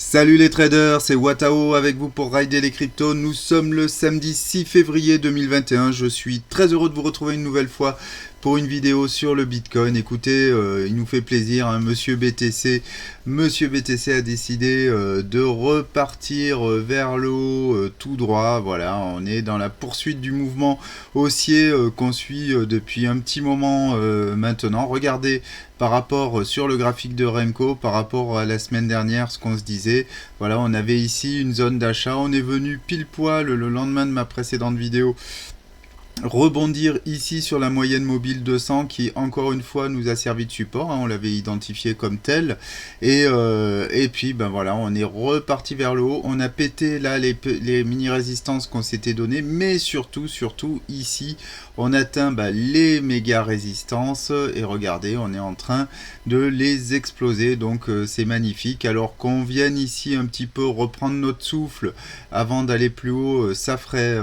Salut les traders, c'est Watao avec vous pour Rider les cryptos. Nous sommes le samedi 6 février 2021. Je suis très heureux de vous retrouver une nouvelle fois pour une vidéo sur le Bitcoin. Écoutez, il nous fait plaisir, hein, Monsieur BTC a décidé de repartir vers le haut tout droit. Voilà, on est dans la poursuite du mouvement haussier qu'on suit depuis un petit moment maintenant. Regardez par rapport sur le graphique de Remco, par rapport à la semaine dernière, ce qu'on se disait. Voilà, on avait ici une zone d'achat. On est venu pile poil le lendemain de ma précédente vidéo rebondir ici sur la moyenne mobile 200 qui encore une fois nous a servi de support, hein, on l'avait identifié comme tel et puis ben voilà, on est reparti vers le haut, on a pété là les mini résistances qu'on s'était donné, mais surtout ici on atteint les méga résistances et regardez, on est en train de les exploser, donc c'est magnifique. Alors qu'on vienne ici un petit peu reprendre notre souffle avant d'aller plus haut, ça ferait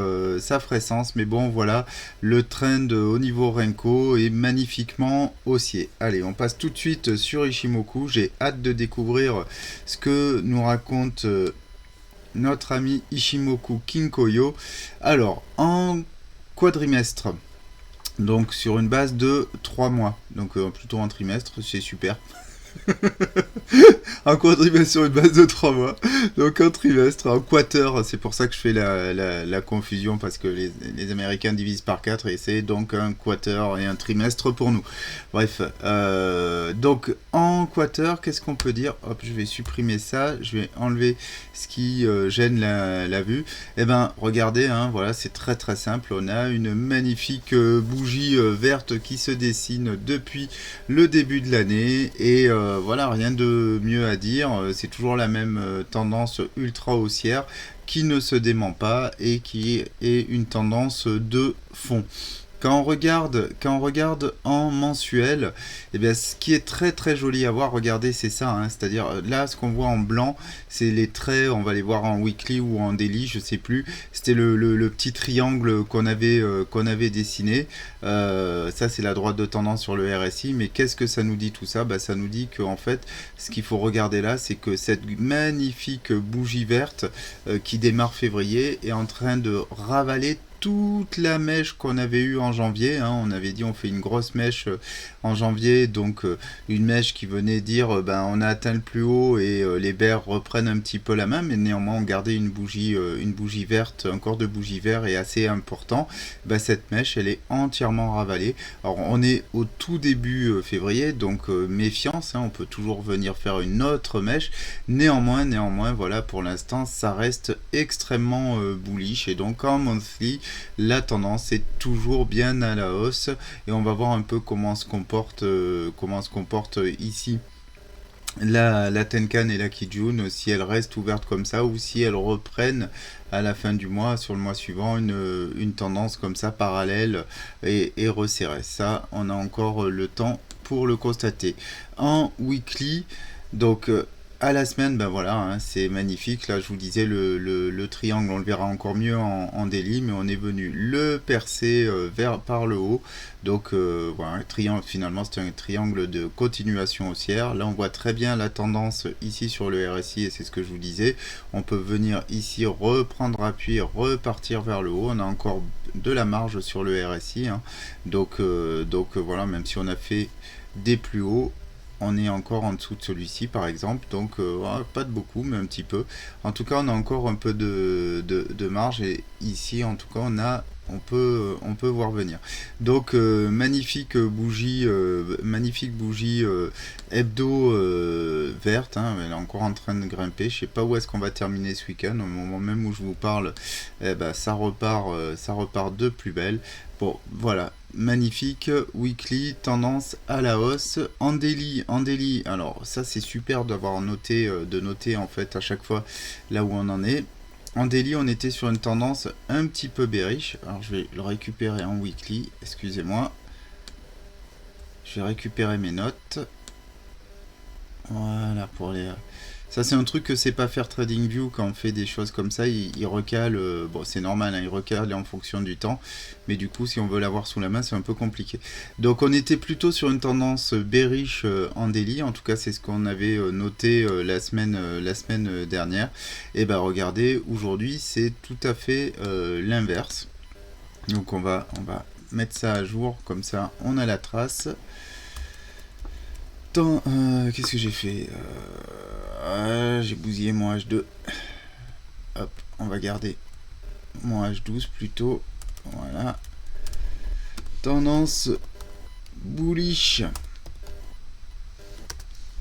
sens, mais bon voilà, le trend au niveau Renko est magnifiquement haussier. Allez, on passe tout de suite sur Ishimoku. J'ai hâte de découvrir ce que nous raconte notre ami Ishimoku Kinkoyo. Alors, en quadrimestre, donc sur une base de 3 mois, donc plutôt un trimestre, c'est super. Un quadrimestre sur une base de 3 mois, donc un trimestre, un quarter, c'est pour ça que je fais la confusion, parce que les Américains divisent par 4 et c'est donc un quarter et un trimestre pour nous. Bref, donc en quarter, qu'est-ce qu'on peut dire? Hop, je vais supprimer ça, je vais enlever ce qui gêne la vue. Et ben regardez, hein, voilà, c'est très très simple, on a une magnifique bougie verte qui se dessine depuis le début de l'année et voilà, rien de mieux à dire, c'est toujours la même tendance ultra haussière qui ne se dément pas et qui est une tendance de fond. Quand on regarde en mensuel, eh bien, ce qui est très très joli à voir, regardez, c'est ça, hein, c'est-à-dire là, ce qu'on voit en blanc, c'est les traits, on va les voir en weekly ou en daily, je sais plus, c'était le petit triangle qu'on avait dessiné, ça c'est la droite de tendance sur le RSI, mais qu'est-ce que ça nous dit tout ça? Ça nous dit que en fait, ce qu'il faut regarder là, c'est que cette magnifique bougie verte qui démarre février est en train de ravaler toute la mèche qu'on avait eue en janvier, hein. On avait dit on fait une grosse mèche en janvier, donc une mèche qui venait dire on a atteint le plus haut et les bears reprennent un petit peu la main, mais néanmoins on gardait une bougie verte, un corps de bougie vert est assez important. Cette mèche elle est entièrement ravalée. Alors on est au tout début février, donc méfiance, hein, on peut toujours venir faire une autre mèche, néanmoins voilà, pour l'instant ça reste extrêmement bullish, et donc en monthly la tendance est toujours bien à la hausse et on va voir un peu comment se comporte ici la Tenkan et la Kijun, si elles restent ouvertes comme ça ou si elles reprennent à la fin du mois, sur le mois suivant, une tendance comme ça parallèle et resserrée. Ça, on a encore le temps pour le constater. En weekly, donc à la semaine, voilà, hein, c'est magnifique. Là, je vous disais, le triangle, on le verra encore mieux en daily, mais on est venu le percer par le haut. Donc, voilà, triangle, finalement, c'est un triangle de continuation haussière. Là, on voit très bien la tendance ici sur le RSI, et c'est ce que je vous disais. On peut venir ici reprendre appui, repartir vers le haut. On a encore de la marge sur le RSI, hein. Donc, voilà, même si on a fait des plus hauts, on est encore en dessous de celui-ci par exemple, donc pas de beaucoup mais un petit peu. En tout cas on a encore un peu de marge, et ici en tout cas on peut voir venir. Donc magnifique bougie hebdo verte, hein, elle est encore en train de grimper. Je sais pas où est-ce qu'on va terminer ce week-end. Au moment même où je vous parle, ça repart de plus belle. Bon, voilà, magnifique, weekly, tendance à la hausse. En daily, alors ça c'est super d'avoir noté, de noter en fait à chaque fois là où on en est. En daily, on était sur une tendance un petit peu bearish. Alors je vais le récupérer en weekly, excusez-moi. Je vais récupérer mes notes. Voilà, pour les Ça, c'est un truc que sait pas faire TradingView quand on fait des choses comme ça. Il recale, bon, c'est normal, hein, il recale en fonction du temps. Mais du coup, si on veut l'avoir sous la main, c'est un peu compliqué. Donc, on était plutôt sur une tendance bearish en daily. En tout cas, c'est ce qu'on avait noté la semaine dernière. Et ben, regardez, aujourd'hui, c'est tout à fait l'inverse. Donc, on va mettre ça à jour. Comme ça, on a la trace. Qu'est-ce que j'ai fait j'ai bousillé mon H2. Hop, on va garder mon H12 plutôt. Voilà. Tendance bullish.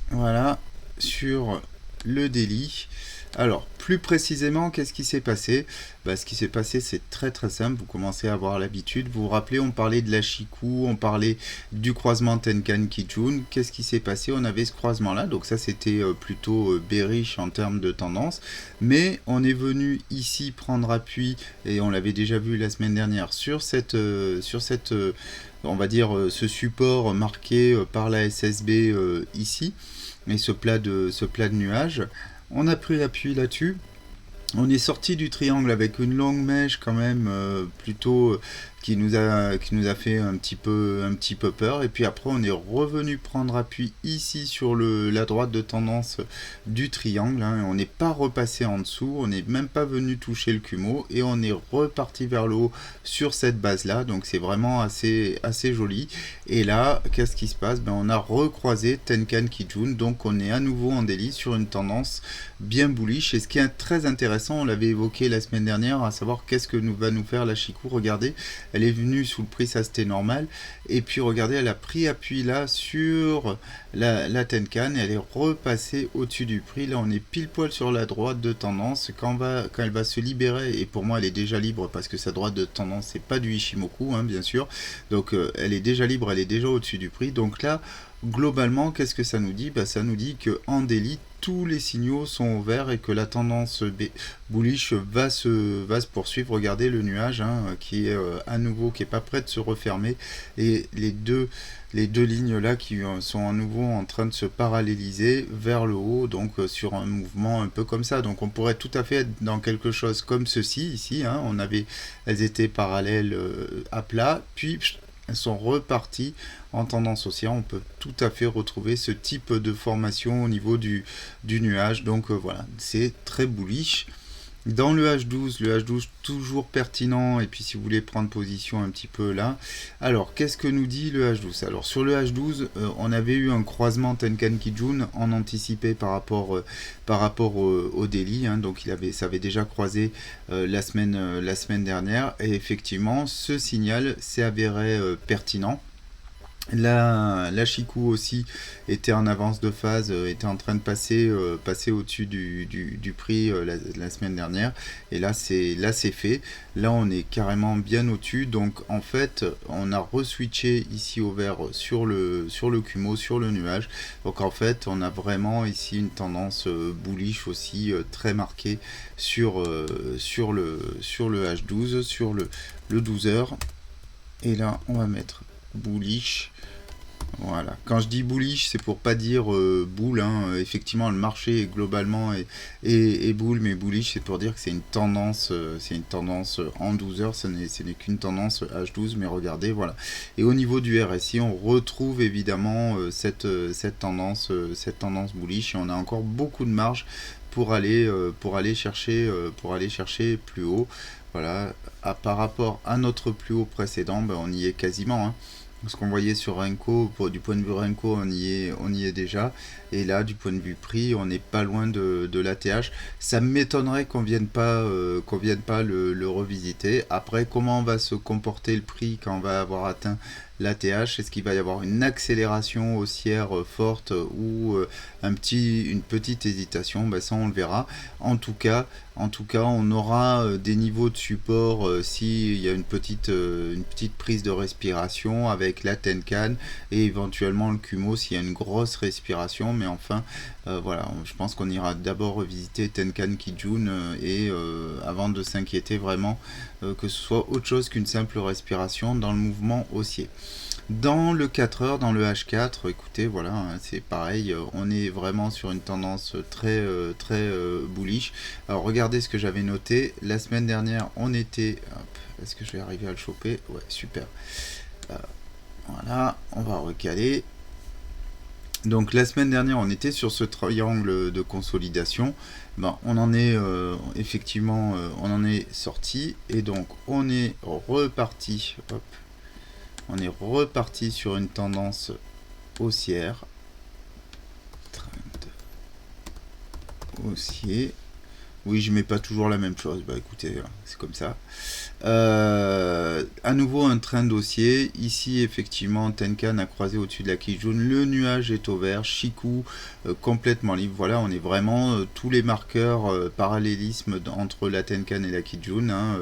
Voilà. Sur le daily. Alors, plus précisément, qu'est-ce qui s'est passé? Ce qui s'est passé, c'est très très simple. Vous commencez à avoir l'habitude. Vous vous rappelez, on parlait de la Chikou, on parlait du croisement Tenkan Kijun. Qu'est-ce qui s'est passé? On avait ce croisement-là. Donc ça, c'était plutôt bearish en termes de tendance. Mais on est venu ici prendre appui, et on l'avait déjà vu la semaine dernière, sur cette on va dire, ce support marqué par la SSB ici, et ce plat de nuages. On a pris appui là-dessus. On est sorti du triangle avec une longue mèche quand même plutôt qui nous a fait un petit peu peur, et puis après on est revenu prendre appui ici sur la droite de tendance du triangle, hein. On n'est pas repassé en dessous, on n'est même pas venu toucher le Kumo, et on est reparti vers le haut sur cette base là, donc c'est vraiment assez joli. Et là, qu'est-ce qui se passe? On a recroisé Tenkan Kijun, donc on est à nouveau en daily sur une tendance bien bullish. Et ce qui est très intéressant, on l'avait évoqué la semaine dernière, à savoir qu'est-ce que va nous faire la Chikou. Regardez, elle est venue sous le prix, ça c'était normal, et puis regardez, elle a pris appui là sur la Tenkan, et elle est repassée au-dessus du prix. Là on est pile poil sur la droite de tendance. Quand elle va se libérer, et pour moi elle est déjà libre parce que sa droite de tendance c'est pas du Ishimoku, hein, bien sûr, donc elle est déjà libre, elle est déjà au-dessus du prix. Donc là, globalement, qu'est-ce que ça nous dit? Ça nous dit que en daily, tous les signaux sont au vert, et que la tendance bullish va se poursuivre. Regardez le nuage, hein, qui est à nouveau, qui est pas prêt de se refermer, et les deux lignes là qui sont à nouveau en train de se paralléliser vers le haut, donc sur un mouvement un peu comme ça. Donc on pourrait tout à fait être dans quelque chose comme ceci ici, hein. Elles étaient parallèles à plat, puis elles sont reparties en tendance haussière. On peut tout à fait retrouver ce type de formation au niveau du nuage. Donc voilà, c'est très bullish. Dans le H12 toujours pertinent, et puis si vous voulez prendre position un petit peu là. Alors, qu'est-ce que nous dit le H12? Alors, sur le H12, on avait eu un croisement Tenkan Kijun en anticipé par rapport au daily, hein. Donc ça avait déjà croisé la semaine dernière, et effectivement, ce signal s'est avéré pertinent. La Chikou aussi était en avance de phase, était en train de passer au-dessus du prix la semaine dernière, et là c'est fait. Là on est carrément bien au-dessus, donc en fait on a reswitché ici au vert sur le Kumo, sur le nuage. Donc en fait on a vraiment ici une tendance bullish aussi très marquée sur le H12, sur le 12 heures. Et là on va mettre bullish. Voilà. Quand je dis bullish, c'est pour pas dire bull, hein. Effectivement, le marché globalement est bull, mais bullish, c'est pour dire que c'est une tendance en 12 heures. Ce n'est qu'une tendance H12, mais regardez, voilà. Et au niveau du RSI, on retrouve évidemment cette tendance bullish, et on a encore beaucoup de marge pour aller chercher plus haut. Voilà. Par rapport à notre plus haut précédent, on y est quasiment, hein. Ce qu'on voyait sur Renko, du point de vue Renko, on y est déjà. Et là, du point de vue prix, on n'est pas loin de l'ATH. Ça m'étonnerait qu'on vienne pas le revisiter. Après, comment va se comporter le prix quand on va avoir atteint l'ATH? Est-ce qu'il va y avoir une accélération haussière forte, ou une petite hésitation? Ça, on le verra. En tout cas, on aura des niveaux de support s'il y a une petite prise de respiration avec la Tenkan, et éventuellement le Kumo s'il y a une grosse respiration. Mais enfin, voilà, je pense qu'on ira d'abord revisiter Tenkan Kijun avant de s'inquiéter vraiment que ce soit autre chose qu'une simple respiration dans le mouvement haussier. Dans le 4 heures, dans le H4, écoutez, voilà, hein, c'est pareil, on est vraiment sur une tendance très bullish. Alors regardez ce que j'avais noté. La semaine dernière, on était... Est-ce que je vais arriver à le choper? Ouais, super. Voilà, on va recaler. Donc la semaine dernière, on était sur ce triangle de consolidation. Ben, on en est effectivement, on en est sorti et donc on est reparti. Hop, on est reparti sur une tendance haussière. Trend haussier. Oui, je mets pas toujours la même chose. Bah écoutez, c'est comme ça. À nouveau un trend haussier. Ici, effectivement, Tenkan a croisé au-dessus de la Kijun. Le nuage est au vert. Shiku complètement libre. Voilà, on est vraiment tous les marqueurs parallélisme entre la Tenkan et la Kijun. Hein.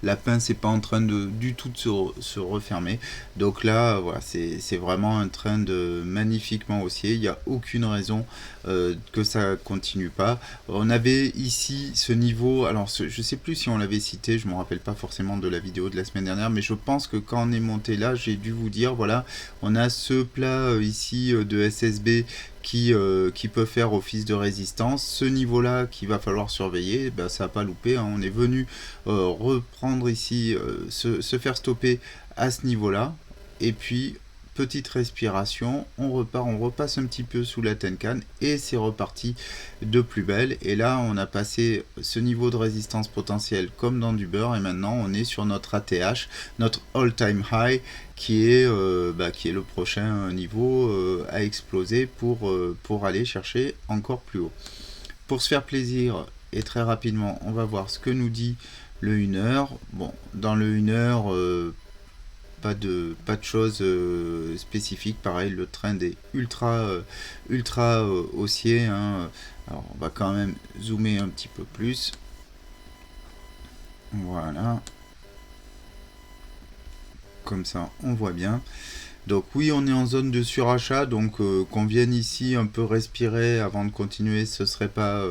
La pince n'est pas en train du tout de se refermer. Donc là, voilà, c'est vraiment un trend magnifiquement haussier. Il n'y a aucune raison que ça continue pas. On avait ici ce niveau, alors je sais plus si on l'avait cité, je me rappelle pas forcément de la vidéo de la semaine dernière, mais je pense que quand on est monté là, j'ai dû vous dire, voilà, on a ce plat ici de SSB qui peut faire office de résistance. Ce niveau-là qu'il va falloir surveiller, ben, ça n'a pas loupé, hein. On est venu reprendre ici, se faire stopper à ce niveau-là, et puis petite respiration, on repart, on repasse un petit peu sous la Tenkan et c'est reparti de plus belle. Et là, on a passé ce niveau de résistance potentielle comme dans du beurre et maintenant on est sur notre ATH, notre all-time high qui est le prochain niveau à exploser pour aller chercher encore plus haut. Pour se faire plaisir et très rapidement, on va voir ce que nous dit le 1 heure. Bon, dans le 1 heure, pas de choses spécifiques. Pareil, le trend est ultra haussier. Hein. Alors, on va quand même zoomer un petit peu plus. Voilà. Comme ça, on voit bien. Donc oui, on est en zone de surachat, donc qu'on vienne ici un peu respirer avant de continuer, ce serait pas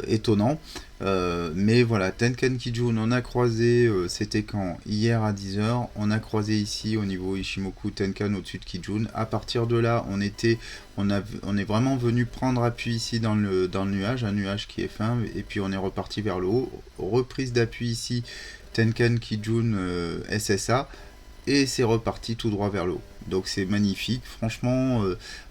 étonnant. Mais voilà, Tenkan Kijun, on a croisé, c'était quand? Hier à 10h, on a croisé ici au niveau Ishimoku Tenkan au-dessus de Kijun. À partir de là, on est vraiment venu prendre appui ici dans le nuage, un nuage qui est fin, et puis on est reparti vers le haut. Reprise d'appui ici, Tenkan Kijun SSA. Et c'est reparti tout droit vers le haut. Donc c'est magnifique, franchement,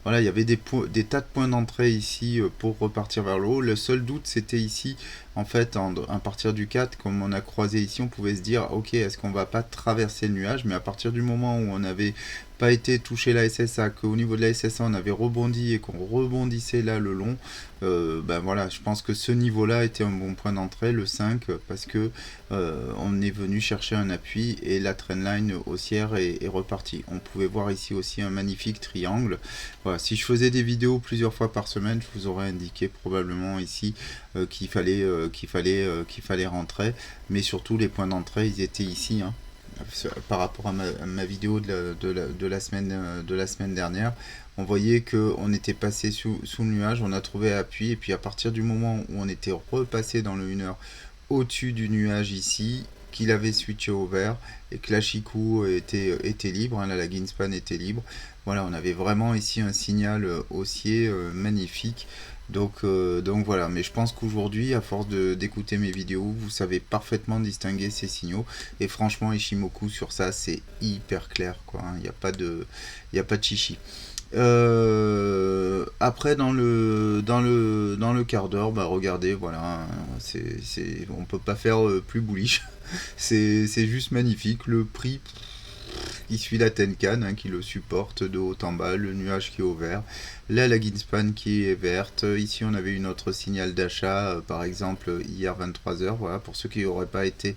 voilà, il y avait des tas de points d'entrée ici pour repartir vers le haut. Le seul doute c'était ici, en fait, à partir du 4, comme on a croisé ici, on pouvait se dire, ok, est-ce qu'on va pas traverser le nuage? Mais à partir du moment où on n'avait pas été touché la SSA, qu'au niveau de la SSA on avait rebondi et qu'on rebondissait là le long, ben voilà, je pense que ce niveau-là était un bon point d'entrée, le 5, parce que on est venu chercher un appui et la trendline haussière est repartie. On pouvait voir ici aussi un magnifique triangle. Voilà, si je faisais des vidéos plusieurs fois par semaine, je vous aurais indiqué probablement ici qu'il fallait rentrer, mais surtout les points d'entrée, ils étaient ici. Hein. Par rapport à ma vidéo de la semaine dernière, on voyait qu'on était passé sous le nuage, on a trouvé appui, et puis à partir du moment où on était repassé dans le 1 heure au-dessus du nuage ici, qu'il avait switché au vert, et que la Shiku était libre, hein, là, la Ginspan était libre, voilà, on avait vraiment ici un signal haussier magnifique. Donc voilà, mais je pense qu'aujourd'hui, à force d'écouter mes vidéos, vous savez parfaitement distinguer ces signaux. Et franchement, Ishimoku sur ça, c'est hyper clair, quoi. Il n'y a pas de chichi. Après dans le quart d'heure, bah regardez, voilà, hein, on peut pas faire plus bullish. c'est juste magnifique. Le prix qui suit la Tenkan, hein, qui le supporte de haut en bas, le nuage qui est au vert, là la Ginspan qui est verte. Ici on avait une autre signal d'achat, par exemple hier 23h, voilà, pour ceux qui n'auraient pas été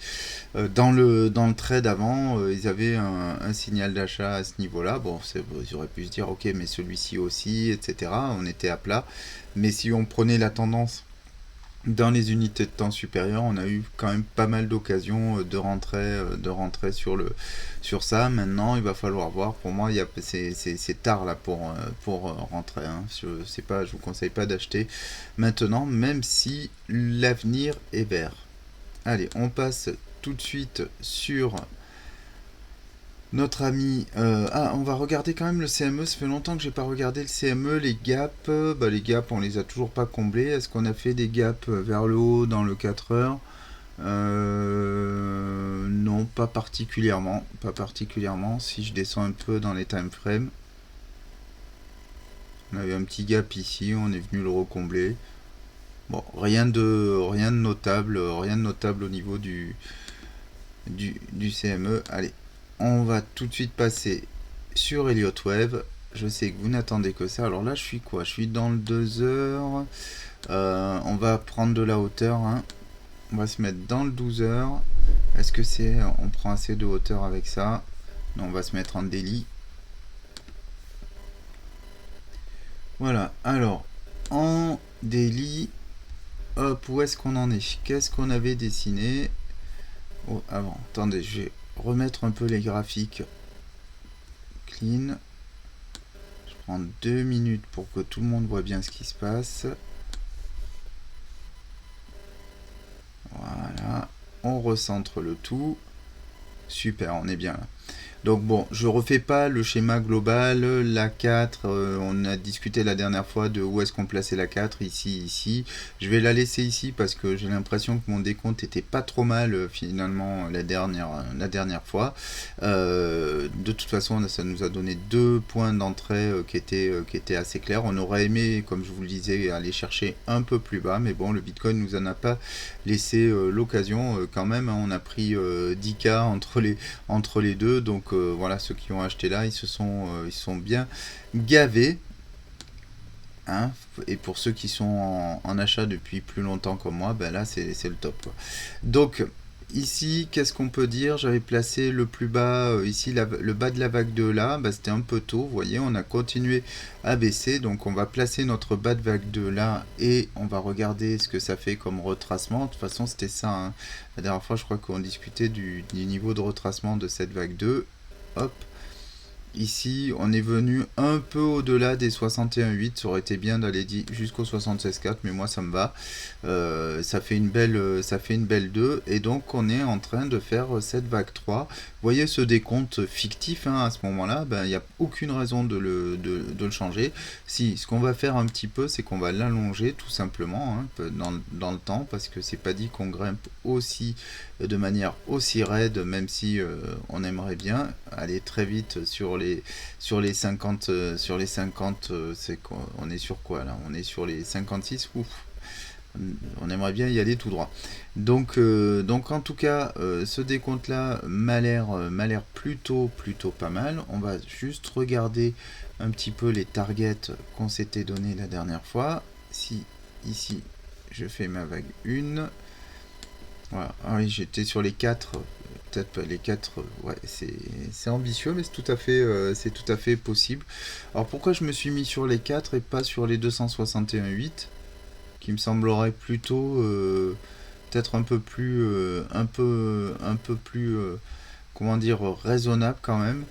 dans le trade avant, ils avaient un signal d'achat à ce niveau-là. Bon, ils auraient pu se dire ok, mais celui-ci aussi, etc. On était à plat, mais si on prenait la tendance dans les unités de temps supérieures, on a eu quand même pas mal d'occasions de rentrer sur ça. Maintenant, il va falloir voir. Pour moi, c'est tard là pour rentrer. Hein. Je vous conseille pas d'acheter maintenant, même si l'avenir est vert. Allez, on passe tout de suite sur Notre ami... ah, on va regarder quand même le CME. Ça fait longtemps que j'ai pas regardé le CME. Les gaps, bah, les gaps, on les a toujours pas comblés. Est-ce qu'on a fait des gaps vers le haut dans le 4 heures? Non, pas particulièrement. Pas particulièrement. Si je descends un peu dans les time frames, on a eu un petit gap ici. On est venu le recombler. Bon, rien de notable. Rien de notable au niveau du CME. Allez, on va tout de suite passer sur Elliott Wave. Je sais que vous n'attendez que ça. Alors là, je suis quoi? Je suis dans le 2 heures. On va prendre de la hauteur. Hein. On va se mettre dans le 12 heures. Est-ce que c'est... On prend assez de hauteur avec ça? Non, on va se mettre en daily. Voilà. Alors, en daily, hop, où est-ce qu'on en est? Qu'est-ce qu'on avait dessiné? Oh, avant, attendez, je vais remettre un peu les graphiques clean. Je prends 2 minutes pour que tout le monde voit bien ce qui se passe. Voilà, on recentre le tout. Super, on est bien là. Donc bon, je refais pas le schéma global, la 4, on a discuté la dernière fois de où est-ce qu'on plaçait la 4, ici, ici. Je vais la laisser ici parce que j'ai l'impression que mon décompte était pas trop mal finalement la dernière fois. De toute façon, ça nous a donné 2 points d'entrée qui étaient assez clairs. On aurait aimé, comme je vous le disais, aller chercher un peu plus bas, mais bon, le Bitcoin nous en a pas laissé l'occasion quand même. Hein. On a pris 10K entre les deux, donc voilà, ceux qui ont acheté là, ils sont bien gavés. Hein. Et pour ceux qui sont en achat depuis plus longtemps comme moi, ben là c'est le top. Quoi. Donc ici, qu'est-ce qu'on peut dire? J'avais placé le plus bas, ici le bas de la vague 2 là, ben, c'était un peu tôt, vous voyez, on a continué à baisser, donc on va placer notre bas de vague 2 là, et on va regarder ce que ça fait comme retracement. De toute façon c'était ça, hein. La dernière fois je crois qu'on discutait du niveau de retracement de cette vague 2. Hop, ici, on est venu un peu au-delà des 61,8. Ça aurait été bien d'aller jusqu'au 76,4, mais moi ça me va. Ça fait une belle 2. Et donc, on est en train de faire cette vague 3. Vous voyez ce décompte fictif hein, à ce moment-là, ben, il n'y a aucune raison de le changer. Si, ce qu'on va faire un petit peu, c'est qu'on va l'allonger tout simplement hein, dans le temps, parce que c'est pas dit qu'on grimpe aussi de manière aussi raide, même si on aimerait bien aller très vite sur les 50, c'est on est sur quoi là? On est sur les 56, ouf, on aimerait bien y aller tout droit. Donc en tout cas, ce décompte là m'a l'air plutôt pas mal. On va juste regarder un petit peu les targets qu'on s'était donné la dernière fois. Si ici je fais ma vague 1. Voilà. Ah oui, j'étais sur les 4. Peut-être pas les 4. Ouais, c'est ambitieux, mais c'est tout à fait possible. Alors pourquoi je me suis mis sur les 4 et pas sur les 261,8 qui me semblerait plutôt peut-être un peu plus comment dire raisonnable quand même.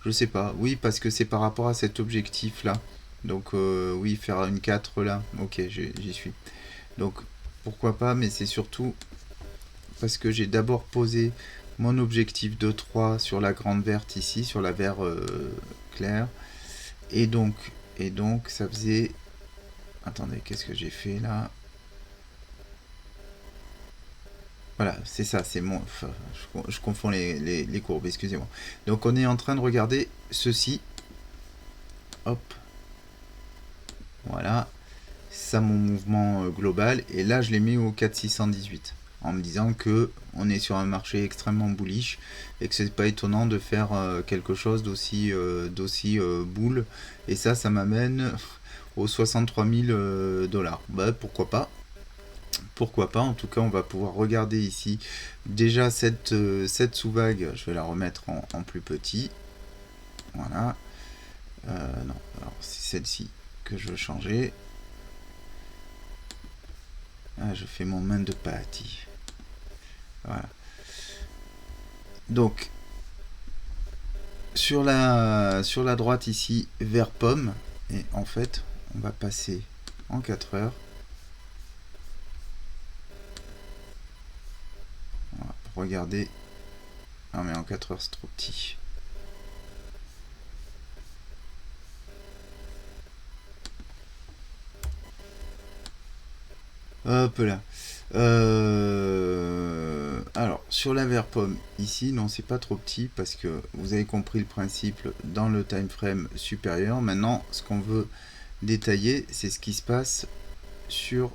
Je sais pas. Oui, parce que c'est par rapport à cet objectif là. Donc oui, faire une 4 là. Ok, j'y suis. Donc pourquoi pas, mais c'est surtout parce que j'ai d'abord posé mon objectif de 3 sur la grande verte ici, sur la vert claire. Et donc ça faisait... Attendez, qu'est-ce que j'ai fait là? Voilà, c'est ça, c'est mon... Enfin, je confonds les courbes, excusez-moi. Donc on est en train de regarder ceci. Hop. Voilà. Ça, mon mouvement global. Et là, je l'ai mis au 4618. En me disant que on est sur un marché extrêmement bullish et que c'est pas étonnant de faire quelque chose d'aussi bull. Et ça m'amène aux 63 000 dollars. Bah, pourquoi pas? Pourquoi pas? En tout cas, on va pouvoir regarder ici déjà cette sous-vague. Je vais la remettre en plus petit. Voilà. Non, alors c'est celle-ci que je veux changer. Ah, je fais mon main de pâtis. Voilà. Donc, sur la droite ici, vert pomme. Et en fait, on va passer en 4 heures. Voilà, pour regarder. Non mais en 4 heures, c'est trop petit. Hop là. Alors, sur la vert pomme, ici, non, c'est pas trop petit parce que vous avez compris le principe dans le time frame supérieur. Maintenant, ce qu'on veut détailler, c'est ce qui se passe sur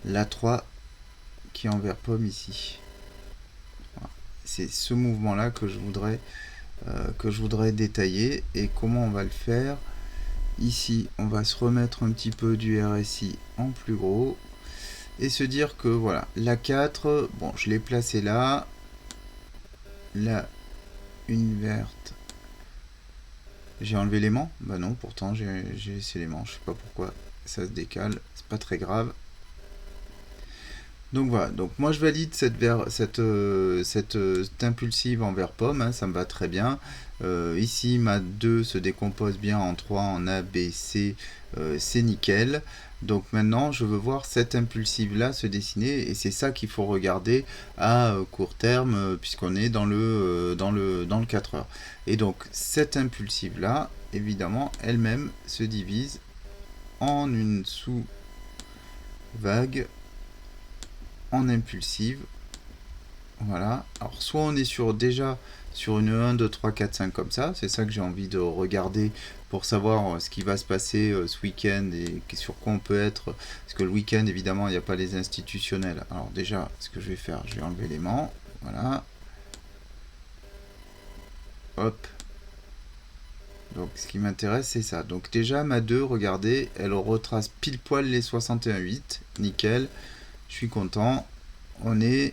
la 3 qui est en vert pomme ici. Voilà. C'est ce mouvement-là que je voudrais détailler. Et comment on va le faire? Ici, on va se remettre un petit peu du RSI en plus gros. Et se dire que voilà, la 4, bon, je l'ai placée là. Là, une verte. J'ai enlevé l'aimant? Bah non, pourtant j'ai laissé l'aimant. Je sais pas pourquoi ça se décale. C'est pas très grave. Donc voilà, donc moi je valide cette impulsive en vert pomme, hein, ça me va très bien. Ici ma 2 se décompose bien en 3 en A, B, C, c'est nickel. Donc maintenant je veux voir cette impulsive là se dessiner et c'est ça qu'il faut regarder à court terme puisqu'on est dans le 4 heures. Et donc cette impulsive là, évidemment, elle-même se divise en une sous-vague en impulsive. Voilà. Alors soit on est déjà sur une 1, 2, 3, 4, 5 comme ça. C'est ça que j'ai envie de regarder pour savoir ce qui va se passer ce week-end et sur quoi on peut être. Parce que le week-end, évidemment, il n'y a pas les institutionnels. Alors déjà, ce que je vais faire, je vais enlever l'aimant. Voilà. Hop. Donc ce qui m'intéresse, c'est ça. Donc déjà, ma 2, regardez, elle retrace pile poil les 61,8. Nickel. Je suis content. On est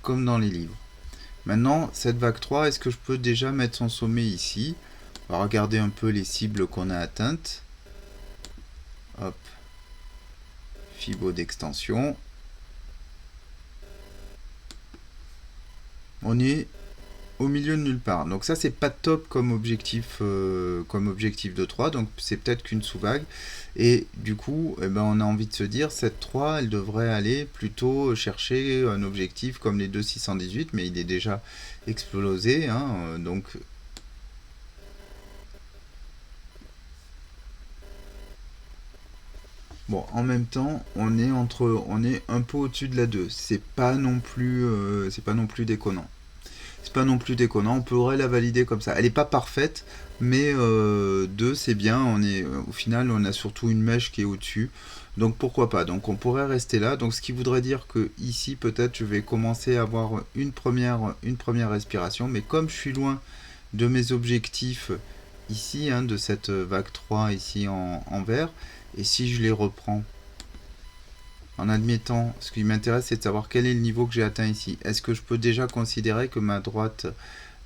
comme dans les livres. Maintenant, cette vague 3, est-ce que je peux déjà mettre son sommet ici? On va regarder un peu les cibles qu'on a atteintes. Hop. Fibo d'extension. On est au milieu de nulle part. Donc ça, c'est pas top comme objectif de 3. Donc c'est peut-être qu'une sous-vague. Et du coup, eh ben, on a envie de se dire, cette 3, elle devrait aller plutôt chercher un objectif comme les 2,618. Mais il est déjà explosé. Hein, donc bon, en même temps, on est un peu au-dessus de la 2. C'est pas non plus déconnant. C'est pas non plus déconnant. On pourrait la valider comme ça. Elle n'est pas parfaite, mais 2 c'est bien. Au final, on a surtout une mèche qui est au-dessus. Donc pourquoi pas. Donc on pourrait rester là. Donc ce qui voudrait dire que ici peut-être je vais commencer à avoir une première respiration. Mais comme je suis loin de mes objectifs ici, hein, de cette vague 3 ici en vert, et si je les reprends en admettant, ce qui m'intéresse c'est de savoir quel est le niveau que j'ai atteint ici. Est-ce que je peux déjà considérer que ma droite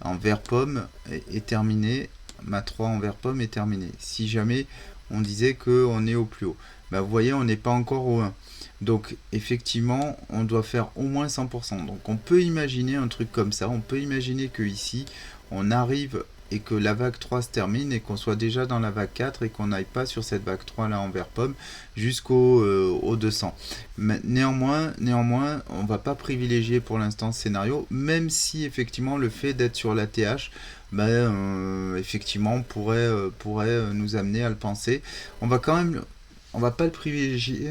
en vert pomme est terminée, ma 3 en vert pomme est terminée? Si jamais on disait qu'on est au plus haut, bah vous voyez, on n'est pas encore au 1. Donc effectivement, on doit faire au moins 100%. Donc on peut imaginer un truc comme ça, on peut imaginer que ici, on arrive et que la vague 3 se termine et qu'on soit déjà dans la vague 4 et qu'on n'aille pas sur cette vague 3 là en vert pomme jusqu'au 200. Mais néanmoins, on va pas privilégier pour l'instant ce scénario, même si effectivement le fait d'être sur la TH, effectivement pourrait nous amener à le penser. On va quand même, on va pas le privilégier,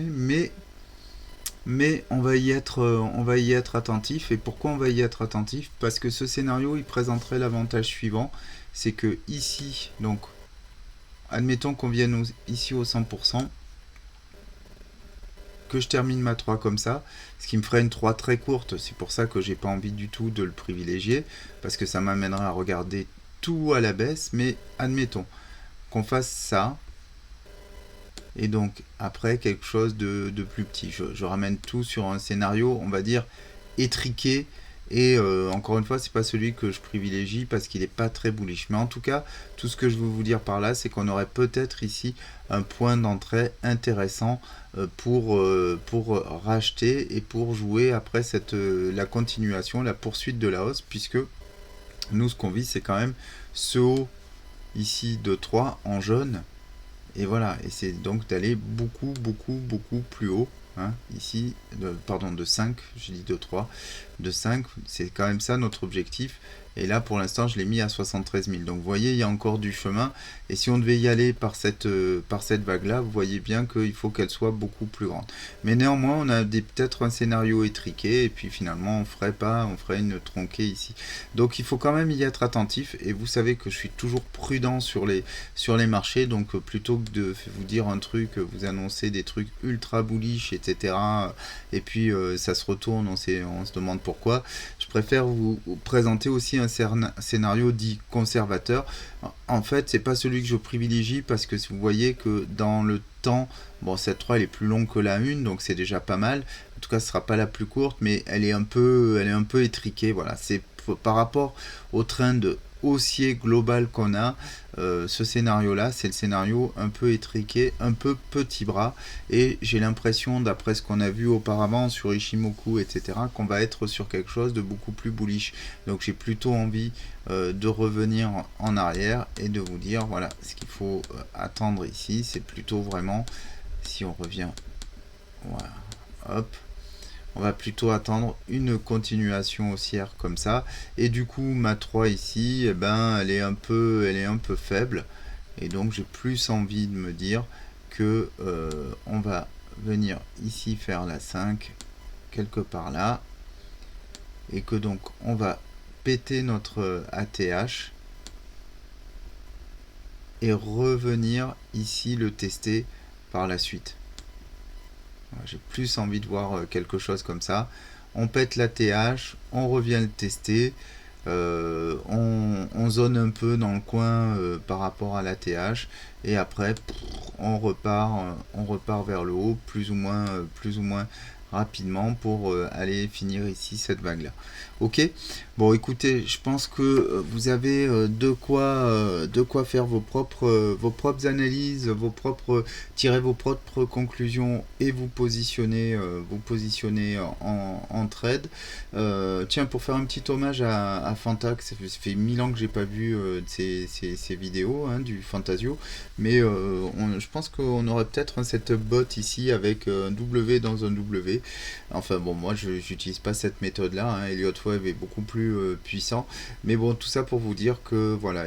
mais on va y être attentif. Et pourquoi on va y être attentif? Parce que ce scénario, il présenterait l'avantage suivant, c'est que ici, donc, admettons qu'on vienne ici au 100%, que je termine ma 3 comme ça, ce qui me ferait une 3 très courte. C'est pour ça que j'ai pas envie du tout de le privilégier, parce que ça m'amènerait à regarder tout à la baisse. Mais admettons qu'on fasse ça, et donc après quelque chose de plus petit. Je ramène tout sur un scénario, on va dire, étriqué. Et encore une fois, c'est pas celui que je privilégie parce qu'il n'est pas très bullish. Mais en tout cas, tout ce que je veux vous dire par là, c'est qu'on aurait peut-être ici un point d'entrée intéressant pour racheter et pour jouer après la continuation, la poursuite de la hausse, puisque nous, ce qu'on vit, c'est quand même ce haut ici de 3 en jaune. Et voilà, et c'est donc d'aller beaucoup plus haut. Hein, ici, de 5, j'ai dit de 3. de 5, c'est quand même ça notre objectif. Et là, pour l'instant, je l'ai mis à 73 000. Donc, vous voyez, il y a encore du chemin. Et si on devait y aller par cette vague-là, vous voyez bien qu'il faut qu'elle soit beaucoup plus grande. Mais néanmoins, on a peut-être un scénario étriqué. Et puis, finalement, on ferait une tronquée ici. Donc, il faut quand même y être attentif. Et vous savez que je suis toujours prudent sur les marchés. Donc, plutôt que de vous dire un truc, vous annoncer des trucs ultra bullish, etc. Et puis, ça se retourne, on se demande pourquoi. Je préfère vous présenter aussi un scénario dit conservateur. En fait, c'est pas celui que je privilégie parce que vous voyez que dans le temps, bon, cette 3 elle est plus longue que la 1, donc c'est déjà pas mal. En tout cas, ce sera pas la plus courte, mais elle est un peu étriquée. Voilà, c'est par rapport au trend haussier global qu'on a, ce scénario là c'est le scénario un peu étriqué, un peu petit bras, et j'ai l'impression, d'après ce qu'on a vu auparavant sur Ishimoku, etc., qu'on va être sur quelque chose de beaucoup plus bullish. Donc j'ai plutôt envie de revenir en arrière et de vous dire voilà ce qu'il faut attendre ici. C'est plutôt vraiment, si on revient, voilà, hop, on va plutôt attendre une continuation haussière comme ça. Et du coup, ma 3 ici, eh ben, elle est un peu faible. Et donc, j'ai plus envie de me dire que on va venir ici faire la 5, quelque part là. Et que donc, on va péter notre ATH. Et revenir ici le tester par la suite. J'ai plus envie de voir quelque chose comme ça. On pète la TH, on revient le tester, on zone un peu dans le coin par rapport à la TH, et après on repart vers le haut, plus ou moins rapidement, pour aller finir ici cette vague là. Ok, bon écoutez, je pense que vous avez de quoi faire vos propres analyses, tirer vos propres conclusions et vous positionner en trade. Tiens, pour faire un petit hommage à Fantax, ça fait 1000 ans que j'ai pas vu ces vidéos du Fantasio, mais je pense qu'on aurait peut-être un setup bot ici avec un W dans un W. Enfin bon, moi je n'utilise pas cette méthode là, Elliott Wave est beaucoup plus puissant, mais bon, tout ça pour vous dire que voilà,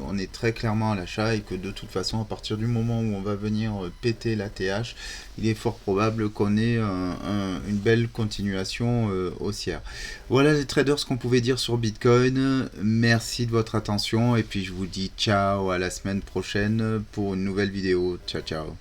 on est très clairement à l'achat, et que de toute façon, à partir du moment où on va venir péter la TH, il est fort probable qu'on ait une belle continuation haussière. Voilà les traders, ce qu'on pouvait dire sur Bitcoin. Merci de votre attention, et puis je vous dis ciao, à la semaine prochaine pour une nouvelle vidéo. Ciao ciao.